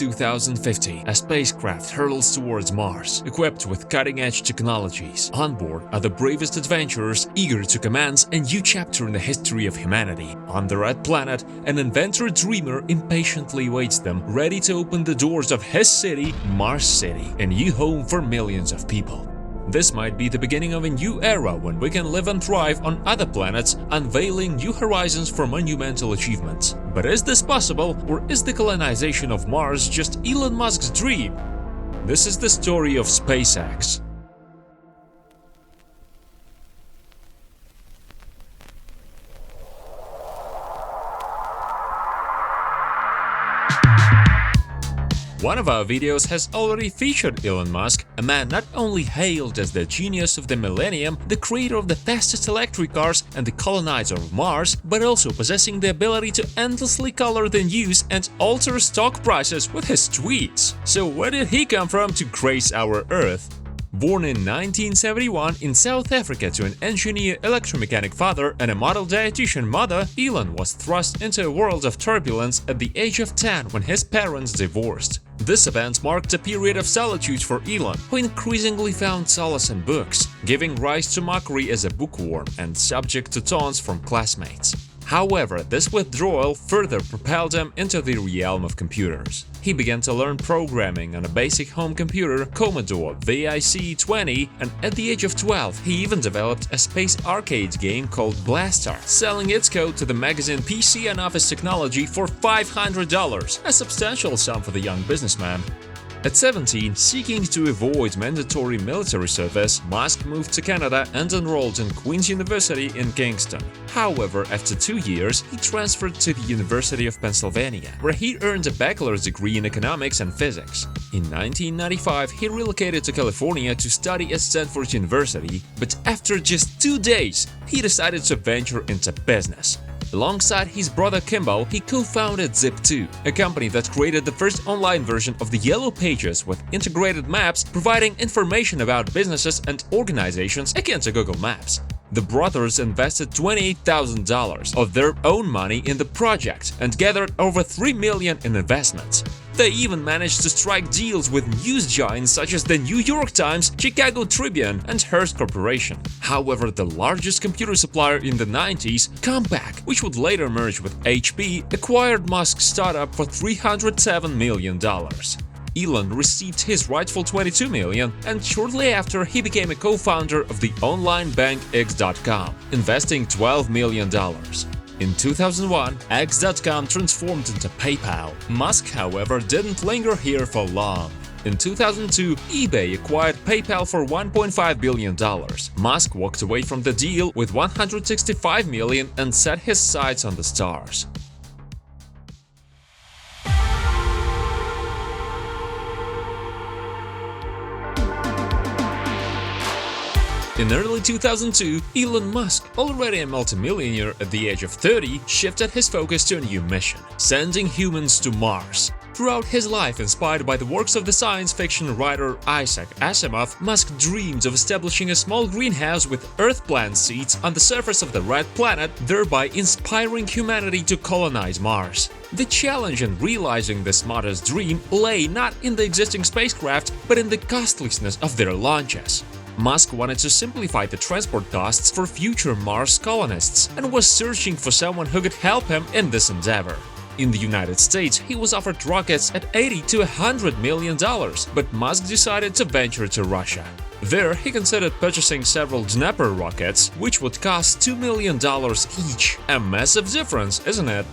2050, a spacecraft hurtles towards Mars, equipped with cutting-edge technologies. On board are the bravest adventurers eager to commence a new chapter in the history of humanity. On the red planet, an inventor-dreamer impatiently waits them, ready to open the doors of his city, Mars City, a new home for millions of people. This might be the beginning of a new era when we can live and thrive on other planets, unveiling new horizons for monumental achievements. But is this possible, or is the colonization of Mars just Elon Musk's dream? This is the story of SpaceX. One of our videos has already featured Elon Musk, a man not only hailed as the genius of the millennium, the creator of the fastest electric cars and the colonizer of Mars, but also possessing the ability to endlessly color the news and alter stock prices with his tweets. So where did he come from to grace our Earth? Born in 1971 in South Africa to an engineer electromechanic father and a model dietitian mother, Elon was thrust into a world of turbulence at the age of 10 when his parents divorced. This event marked a period of solitude for Elon, who increasingly found solace in books, giving rise to mockery as a bookworm and subject to taunts from classmates. However, this withdrawal further propelled him into the realm of computers. He began to learn programming on a basic home computer, Commodore VIC-20, and at the age of 12, he even developed a space arcade game called Blaster, selling its code to the magazine PC and Office Technology for $500, a substantial sum for the young businessman. At 17, seeking to avoid mandatory military service, Musk moved to Canada and enrolled in Queen's University in Kingston. However, after 2 years, he transferred to the University of Pennsylvania, where he earned a bachelor's degree in economics and physics. In 1995, he relocated to California to study at Stanford University, but after just 2 days, he decided to venture into business. Alongside his brother Kimball, he co-founded Zip2, a company that created the first online version of the Yellow Pages with integrated maps providing information about businesses and organizations akin to Google Maps. The brothers invested $28,000 of their own money in the project and gathered over $3 million in investments. They even managed to strike deals with news giants such as the New York Times, Chicago Tribune, and Hearst Corporation. However, the largest computer supplier in the 90s, Compaq, which would later merge with HP, acquired Musk's startup for $307 million. Elon received his rightful $22 million, and shortly after he became a co-founder of the online bank X.com, investing $12 million. In 2001, X.com transformed into PayPal. Musk, however, didn't linger here for long. In 2002, eBay acquired PayPal for $1.5 billion. Musk walked away from the deal with $165 million and set his sights on the stars. In early 2002, Elon Musk, already a multimillionaire at the age of 30, shifted his focus to a new mission – sending humans to Mars. Throughout his life, inspired by the works of the science fiction writer Isaac Asimov, Musk dreamed of establishing a small greenhouse with Earth plant seeds on the surface of the red planet, thereby inspiring humanity to colonize Mars. The challenge in realizing this modest dream lay not in the existing spacecraft, but in the costliness of their launches. Musk wanted to simplify the transport costs for future Mars colonists and was searching for someone who could help him in this endeavor. In the United States, he was offered rockets at $80 to $100 million, but Musk decided to venture to Russia. There, he considered purchasing several Dnepr rockets, which would cost $2 million each. A massive difference, isn't it?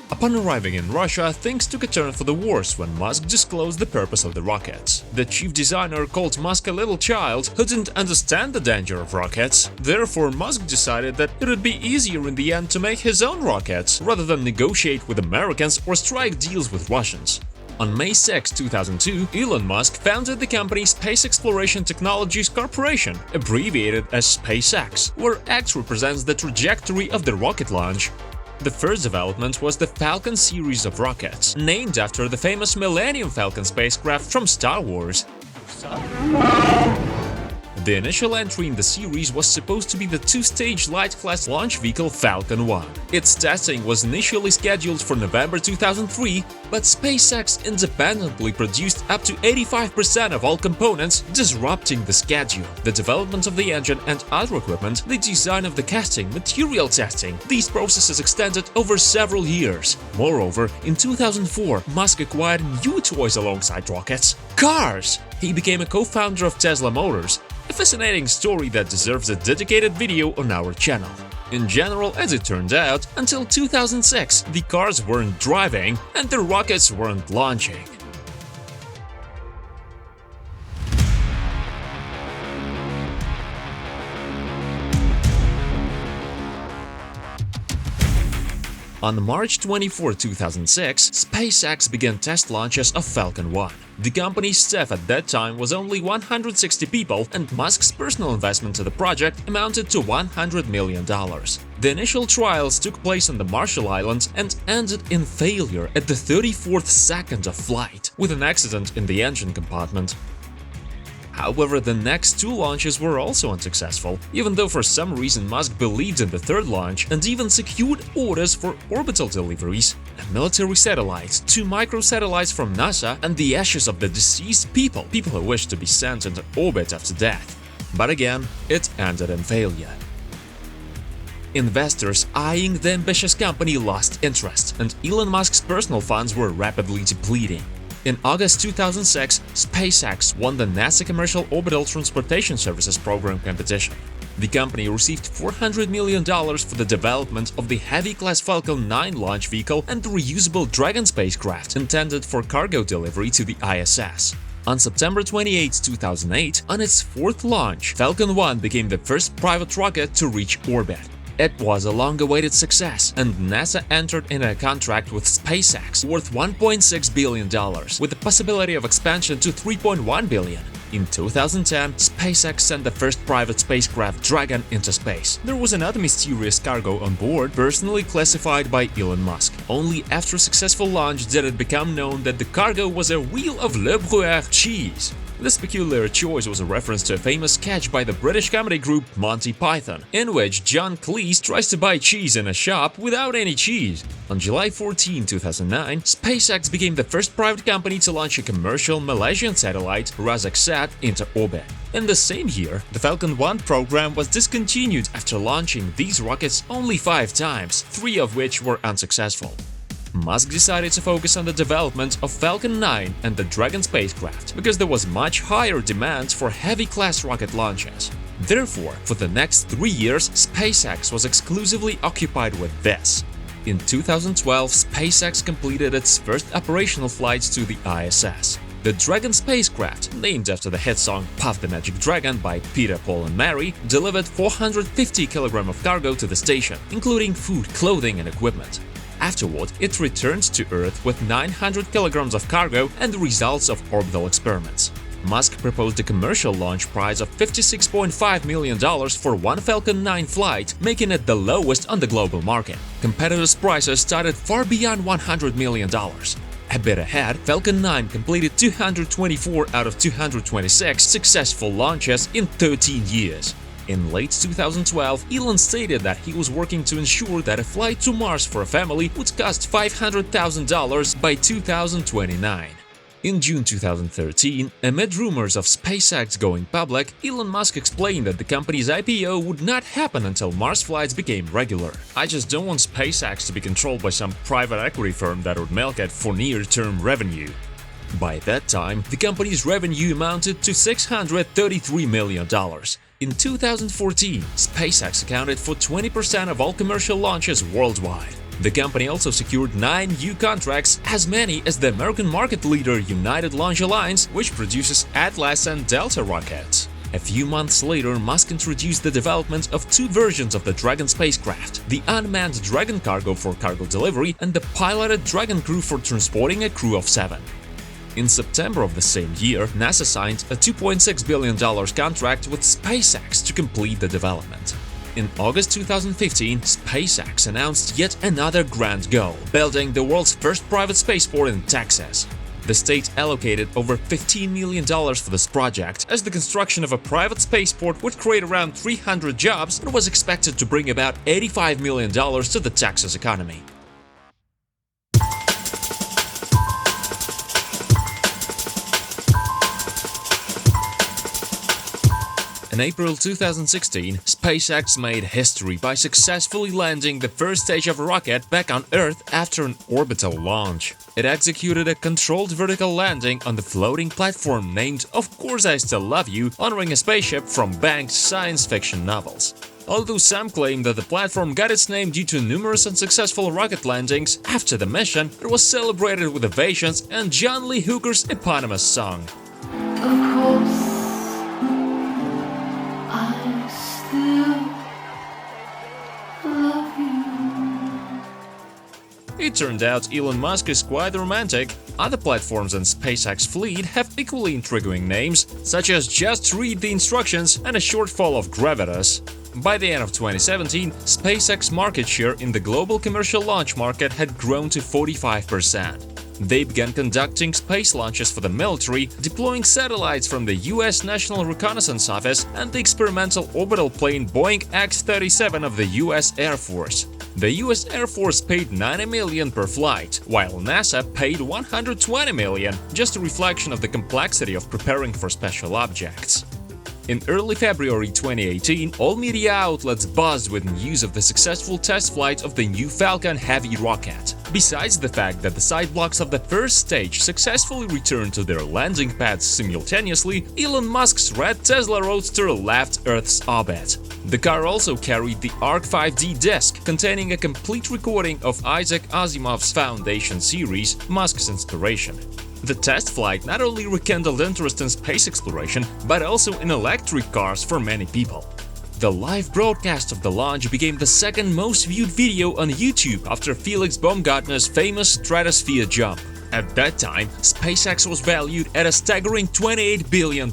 Upon arriving in Russia, things took a turn for the worse when Musk disclosed the purpose of the rockets. The chief designer called Musk a little child who didn't understand the danger of rockets. Therefore, Musk decided that it would be easier in the end to make his own rockets, rather than negotiate with Americans or strike deals with Russians. On May 6, 2002, Elon Musk founded the company Space Exploration Technologies Corporation, abbreviated as SpaceX, where X represents the trajectory of the rocket launch. The first development was the Falcon series of rockets, named after the famous Millennium Falcon spacecraft from Star Wars. The initial entry in the series was supposed to be the two-stage light-class launch vehicle Falcon 1. Its testing was initially scheduled for November 2003, but SpaceX independently produced up to 85% of all components, disrupting the schedule. The development of the engine and other equipment, the design of the casting, material testing, these processes extended over several years. Moreover, in 2004, Musk acquired new toys alongside rockets: cars! He became a co-founder of Tesla Motors, a fascinating story that deserves a dedicated video on our channel. In general, as it turned out, until 2006, the cars weren't driving and the rockets weren't launching. On March 24, 2006, SpaceX began test launches of Falcon 1. The company's staff at that time was only 160 people, and Musk's personal investment to the project amounted to $100 million. The initial trials took place on the Marshall Islands and ended in failure at the 34th second of flight, with an accident in the engine compartment. However, the next two launches were also unsuccessful, even though for some reason Musk believed in the third launch and even secured orders for orbital deliveries, a military satellite, two microsatellites from NASA, and the ashes of the deceased people who wished to be sent into orbit after death. But again, it ended in failure. Investors eyeing the ambitious company lost interest, and Elon Musk's personal funds were rapidly depleting. In August 2006, SpaceX won the NASA Commercial Orbital Transportation Services Program competition. The company received $400 million for the development of the heavy-class Falcon 9 launch vehicle and the reusable Dragon spacecraft intended for cargo delivery to the ISS. On September 28, 2008, on its fourth launch, Falcon 1 became the first private rocket to reach orbit. It was a long-awaited success, and NASA entered in a contract with SpaceX worth $1.6 billion, with the possibility of expansion to $3.1 billion. In 2010, SpaceX sent the first private spacecraft Dragon into space. There was another mysterious cargo on board, personally classified by Elon Musk. Only after a successful launch did it become known that the cargo was a wheel of Le Gruyere cheese. This peculiar choice was a reference to a famous sketch by the British comedy group Monty Python, in which John Cleese tries to buy cheese in a shop without any cheese. On July 14, 2009, SpaceX became the first private company to launch a commercial Malaysian satellite, Razaksat, into orbit. In the same year, the Falcon 1 program was discontinued after launching these rockets only 5 times, 3 of which were unsuccessful. Musk decided to focus on the development of Falcon 9 and the Dragon spacecraft because there was much higher demand for heavy-class rocket launches. Therefore, for the next 3 years, SpaceX was exclusively occupied with this. In 2012, SpaceX completed its first operational flights to the ISS. The Dragon spacecraft, named after the hit song Puff the Magic Dragon by Peter, Paul and Mary, delivered 450 kg of cargo to the station, including food, clothing and equipment. Afterward, it returned to Earth with 900 kilograms of cargo and the results of orbital experiments. Musk proposed a commercial launch price of $56.5 million for one Falcon 9 flight, making it the lowest on the global market. Competitors' prices started far beyond $100 million. A bit ahead, Falcon 9 completed 224 out of 226 successful launches in 13 years. In late 2012, Elon stated that he was working to ensure that a flight to Mars for a family would cost $500,000 by 2029. In June 2013, amid rumors of SpaceX going public, Elon Musk explained that the company's IPO would not happen until Mars flights became regular. "I just don't want SpaceX to be controlled by some private equity firm that would milk it for near-term revenue." By that time, the company's revenue amounted to $633 million. In 2014, SpaceX accounted for 20% of all commercial launches worldwide. The company also secured 9 new contracts, as many as the American market leader United Launch Alliance, which produces Atlas and Delta rockets. A few months later, Musk introduced the development of 2 versions of the Dragon spacecraft, the unmanned Dragon cargo for cargo delivery and the piloted Dragon crew for transporting a crew of 7. In September of the same year, NASA signed a $2.6 billion contract with SpaceX to complete the development. In August 2015, SpaceX announced yet another grand goal, building the world's first private spaceport in Texas. The state allocated over $15 million for this project, as the construction of a private spaceport would create around 300 jobs and was expected to bring about $85 million to the Texas economy. In April 2016, SpaceX made history by successfully landing the first stage of a rocket back on Earth after an orbital launch. It executed a controlled vertical landing on the floating platform named Of Course I Still Love You, honoring a spaceship from Banks' science fiction novels. Although some claim that the platform got its name due to numerous unsuccessful rocket landings, after the mission, it was celebrated with ovations and John Lee Hooker's eponymous song. Of course. It turned out Elon Musk is quite romantic. Other platforms in SpaceX fleet have equally intriguing names, such as Just Read the Instructions and a shortfall of Gravitas. By the end of 2017, SpaceX market share in the global commercial launch market had grown to 45%. They began conducting space launches for the military, deploying satellites from the US National Reconnaissance Office and the experimental orbital plane Boeing X-37 of the US Air Force. The US Air Force paid $90 million per flight, while NASA paid $120 million, just a reflection of the complexity of preparing for special objects. In early February 2018, all media outlets buzzed with news of the successful test flight of the new Falcon Heavy rocket. Besides the fact that the side blocks of the first stage successfully returned to their landing pads simultaneously, Elon Musk's red Tesla Roadster left Earth's orbit. The car also carried the Arc 5D disc, containing a complete recording of Isaac Asimov's Foundation series, Musk's inspiration. The test flight not only rekindled interest in space exploration, but also in electric cars for many people. The live broadcast of the launch became the second most viewed video on YouTube after Felix Baumgartner's famous stratosphere jump. At that time, SpaceX was valued at a staggering $28 billion.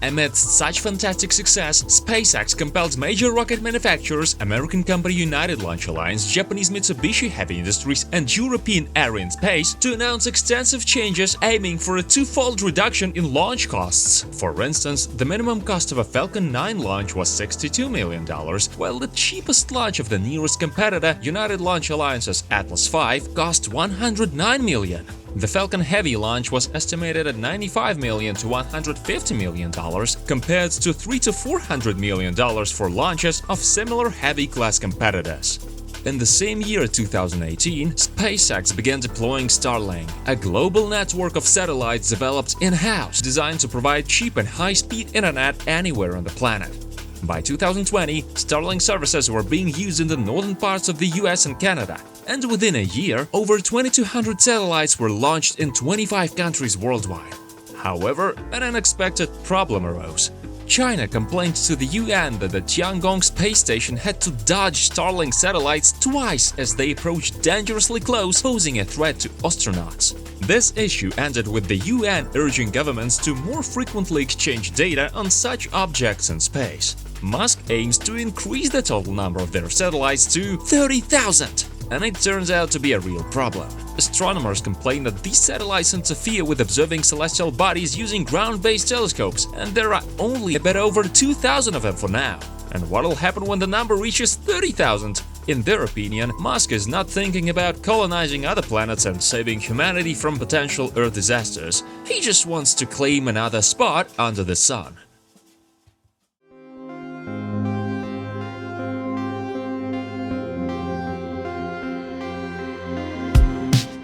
Amidst such fantastic success, SpaceX compelled major rocket manufacturers, American company United Launch Alliance, Japanese Mitsubishi Heavy Industries, and European Arianespace to announce extensive changes aiming for a twofold reduction in launch costs. For instance, the minimum cost of a Falcon 9 launch was $62 million, while the cheapest launch of the nearest competitor, United Launch Alliance's Atlas V, cost $109 million. The Falcon Heavy launch was estimated at $95 million to $150 million, compared to $300 to $400 million for launches of similar heavy-class competitors. In the same year, 2018, SpaceX began deploying Starlink, a global network of satellites developed in-house, designed to provide cheap and high-speed internet anywhere on the planet. By 2020, Starlink services were being used in the northern parts of the US and Canada, and within a year, over 2,200 satellites were launched in 25 countries worldwide. However, an unexpected problem arose. China complained to the UN that the Tiangong space station had to dodge Starlink satellites twice as they approached dangerously close, posing a threat to astronauts. This issue ended with the UN urging governments to more frequently exchange data on such objects in space. Musk aims to increase the total number of their satellites to 30,000, and it turns out to be a real problem. Astronomers complain that these satellites interfere with observing celestial bodies using ground-based telescopes, and there are only a bit over 2,000 of them for now. And what'll happen when the number reaches 30,000? In their opinion, Musk is not thinking about colonizing other planets and saving humanity from potential Earth disasters. He just wants to claim another spot under the sun.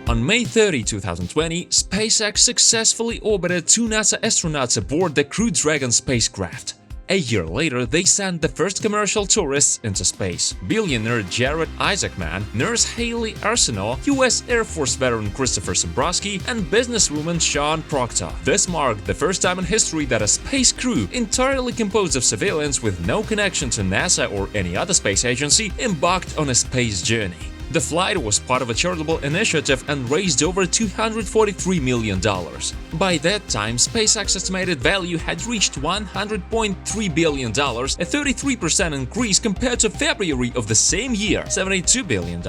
On May 30, 2020, SpaceX successfully orbited 2 NASA astronauts aboard the Crew Dragon spacecraft. A year later, they sent the first commercial tourists into space: billionaire Jared Isaacman, nurse Haley Arsenault, US Air Force veteran Christopher Sobrowski, and businesswoman Sean Proctor. This marked the first time in history that a space crew, entirely composed of civilians with no connection to NASA or any other space agency, embarked on a space journey. The flight was part of a charitable initiative and raised over $243 million. By that time, SpaceX's estimated value had reached $100.3 billion, a 33% increase compared to February of the same year, $72 billion.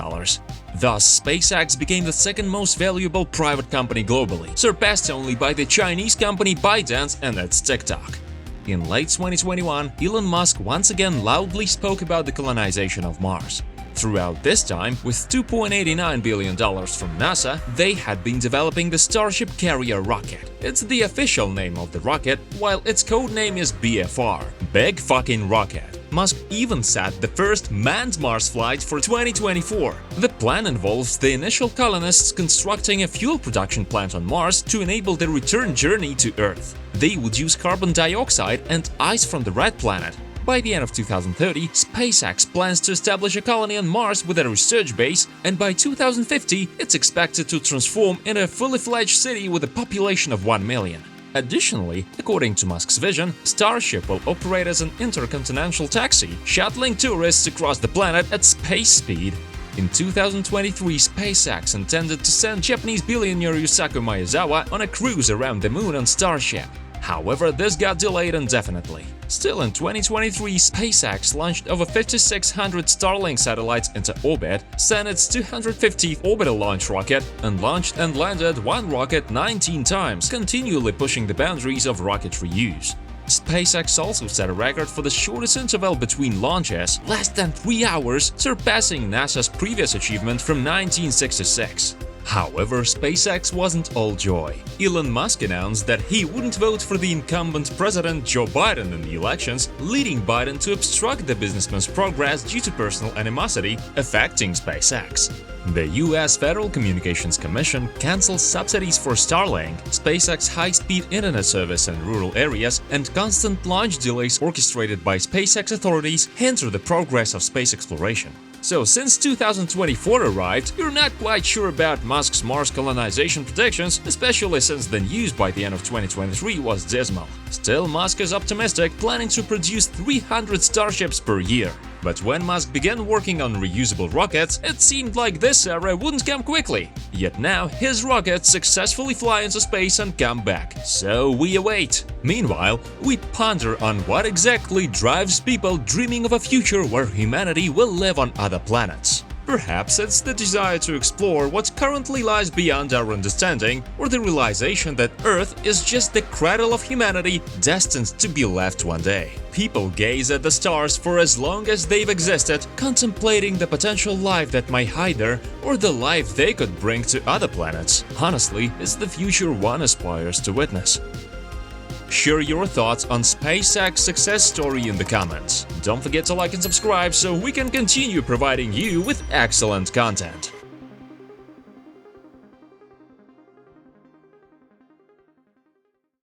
Thus, SpaceX became the second most valuable private company globally, surpassed only by the Chinese company ByteDance and its TikTok. In late 2021, Elon Musk once again loudly spoke about the colonization of Mars. Throughout this time, with $2.89 billion from NASA, they had been developing the Starship carrier rocket. It's the official name of the rocket, while its code name is BFR – Big Fucking Rocket. Musk even set the first manned Mars flight for 2024. The plan involves the initial colonists constructing a fuel production plant on Mars to enable the return journey to Earth. They would use carbon dioxide and ice from the Red Planet. By the end of 2030, SpaceX plans to establish a colony on Mars with a research base, and by 2050, it's expected to transform into a fully-fledged city with a population of 1 million. Additionally, according to Musk's vision, Starship will operate as an intercontinental taxi, shuttling tourists across the planet at space speed. In 2023, SpaceX intended to send Japanese billionaire Yusaku Maezawa on a cruise around the moon on Starship. However, this got delayed indefinitely. Still, in 2023, SpaceX launched over 5,600 Starlink satellites into orbit, sent its 250th orbital launch rocket, and launched and landed one rocket 19 times, continually pushing the boundaries of rocketry use. SpaceX also set a record for the shortest interval between launches, less than 3 hours, surpassing NASA's previous achievement from 1966. However, SpaceX wasn't all joy. Elon Musk announced that he wouldn't vote for the incumbent president Joe Biden in the elections, leading Biden to obstruct the businessman's progress due to personal animosity affecting SpaceX. The U.S. Federal Communications Commission canceled subsidies for Starlink, SpaceX high-speed internet service in rural areas, and constant launch delays orchestrated by SpaceX authorities hinder the progress of space exploration. So, since 2024 arrived, you're not quite sure about Musk's Mars colonization predictions, especially since the news by the end of 2023 was dismal. Still, Musk is optimistic, planning to produce 300 Starships per year. But when Musk began working on reusable rockets, it seemed like this era wouldn't come quickly. Yet now, his rockets successfully fly into space and come back. So we await. Meanwhile, we ponder on what exactly drives people dreaming of a future where humanity will live on other planets. Perhaps it's the desire to explore what currently lies beyond our understanding, or the realization that Earth is just the cradle of humanity destined to be left one day. People gaze at the stars for as long as they've existed, contemplating the potential life that might hide there, or the life they could bring to other planets. Honestly, it's the future one aspires to witness. Share your thoughts on SpaceX's success story in the comments. Don't forget to like and subscribe so we can continue providing you with excellent content.